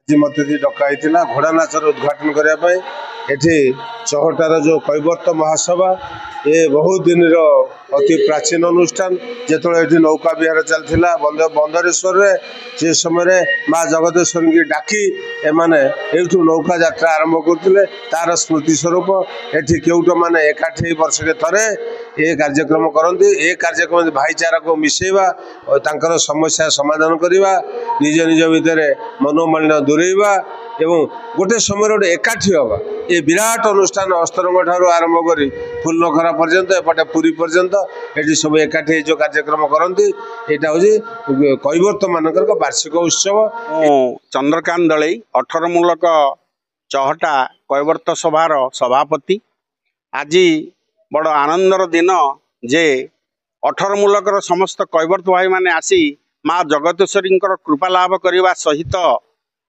मत डकाई घोड़ा नाचर उद्घाटन करने एठी चहटार जो कैवर्त महासभा ये बहुत दिन अति प्राचीन अनुष्ठान जो नौका विहार चलता बंदरेश्वर से समय माँ जगदेश्वर की डाकी एमाने एठू नौका यात्रा आरंभ करते तार स्मृति स्वरूप एठी केउट माने एकाठी वर्ष के थरे ये कार्यक्रम करती ये कार्यक्रम भाईचारा को मिसेवा और तांकर समस्या समाधान करवा निज निज भितर मनोमालिन्य दूरेवा एवं गोटे समय गोटे एकाठी हवा ये विराट अनुष्ठान अस्तरंग ठार आरंभ कर फुलनखरा पर्यंत एपटे पुरी पर्यंत ये सब एकाठी जो कार्यक्रम करती यहाँ हूँ कैवर्त मानकर वार्षिक उत्सव। चंद्रकांत दलई 18 मूलक चहटा कैवर्त सभार सभापति आज बड़ आनंदर दिन जे 18 मूलकर समस्त कैवर्त भाई माने आसी माँ जगतेश्वरी कृपा लाभ करने सहित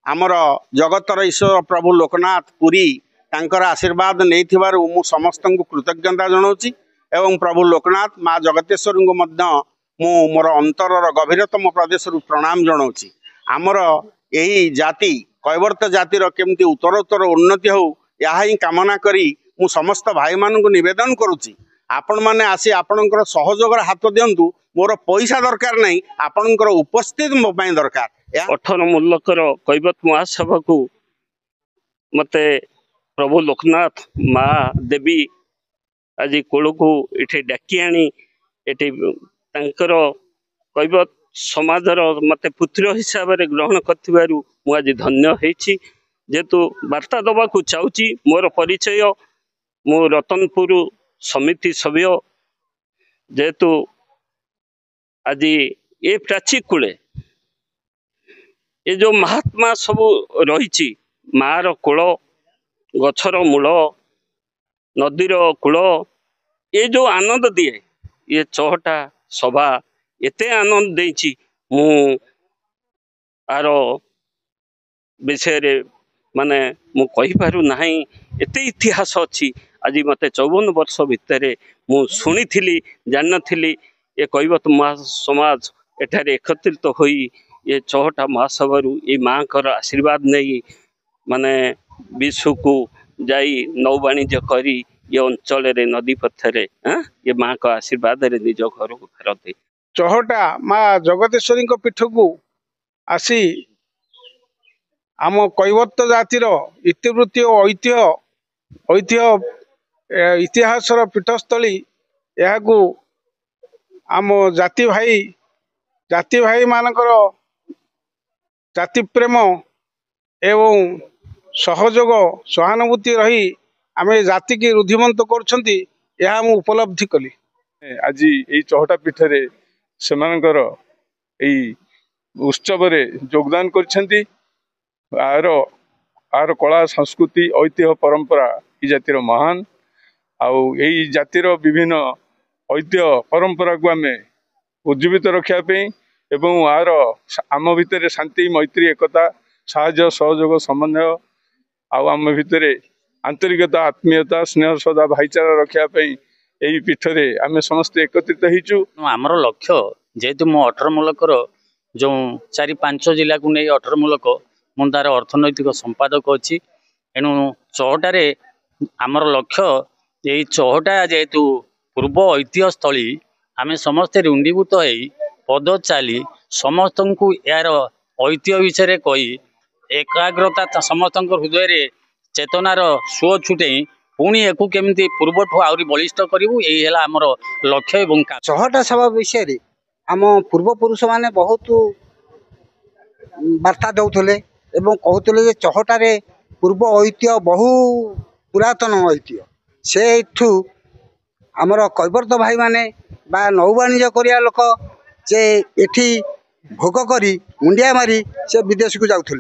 आमर जगतर ईश्वर प्रभु लोकनाथ पुरी तांकर आशीर्वाद नहीं मु समस्त कृतज्ञता जनाऊँगी एवं प्रभु लोकनाथ माँ जगतेश्वरी को मु मोर अंतर गभीरतम प्रदेश प्रणाम जनाऊँगी। आमर यही जाति कैवर्त जातिर केमती उत्तरोत्तर उन्नति हो यह ही कामना करी मु समस्त भाई मान को निवेदन करुच्ची आपण मैंने आसी आपणकर सहयोगर हाथ दिंतु मोर पैसा दरकार नहीं आपणकर उपस्थित मो दरकार। 18 मूलकर कैवर्त महासभा को मते प्रभु लोकनाथ माँ देवी आज कोल को ये डाकी आनी ये कैवर्त समाजर मते पुत्र हिसाब से ग्रहण कर आज धन्य होती जेहेतु वार्ता दवाक चाहूँगी मोर परिचय मो रतनपुर समिति सभ्य जेहेतु आज ये प्राची कूले ये जो महात्मा सब रही मार कूल गछर मूल नदीर कूल ये जो आनंद दिए ये चहटा सभा एते आनंद देछि मु आर विषय माने मु कहि पारु नाही एते इतिहास अच्छी आज मत 54 वर्ष भितर मु शुणी थी जान नी ये कैवर्त महासमाज एठारे एकत्रित होई ये चहटा महासभा ये माँ कर आशीर्वाद नहीं माने विश्व को जाई नौ वाणिज्य करी ये अंचल नदी पथरे ये माँ का आशीर्वाद निज घर को फेरते। चहटा माँ जगतेश्वरी पीठ को आसी आम कैवर्त जातिर इतिवृत्ति और ऐतिह्य इतिहास पीठस्थली यह आम जाति भाई मानकर जाति प्रेम एवं सहयोग सहानुभूति रही आम जाति की रुद्धिमंत कर उपलब्धि कली। आज ये चहटा पीठरे से उत्सव योगदान कर आर कला संस्कृति ऐतिह्य परंपरा ये जातिर महान आउ यही जातिर विभिन्न ऐतिह्य परंपरा को आम उज्जीवित रखापी एवं आर आम भितर शांति मैत्री एकता साहाय्य सहयोग समन्वय आम भितर आंतरिकता आत्मीयता स्नेह सदा भाईचारा रखापी यही पीठरे आम समस्ते एकत्रित होइचु। आमर लक्ष्य जेहेतु मो 18 मूलकर जो 4-5 जिला को नहीं 18 मूलक मु तार अर्थनैतिक संपादक अच्छी एणु चहटारे आमर लक्ष्य यही चहटा जेहेतु पूर्व ऐतिह्य स्थली आम समस्ते रुंडीभूत हो पद चली समस्त को यार ऐतिह्य विषय कही एकाग्रता समस्त हृदय रे चेतनार सुओ छुटे पुणी एक केमती पूर्वठू आहरी बलिष्ठ करूँ यही है आमर लक्ष्य। चहटा सभा विषय आम पूर्वपुरुष माने बहुत वार्ता दौले कहते चहटारे पूर्व ऐतिह्य बहु पुरातन ऐतिह्य से आमर कैवर्त भाई माने बा नौ वाणिज्य करिया लोक जे एठी भोग करी मुंडिया मारी से विदेश को जाउथले।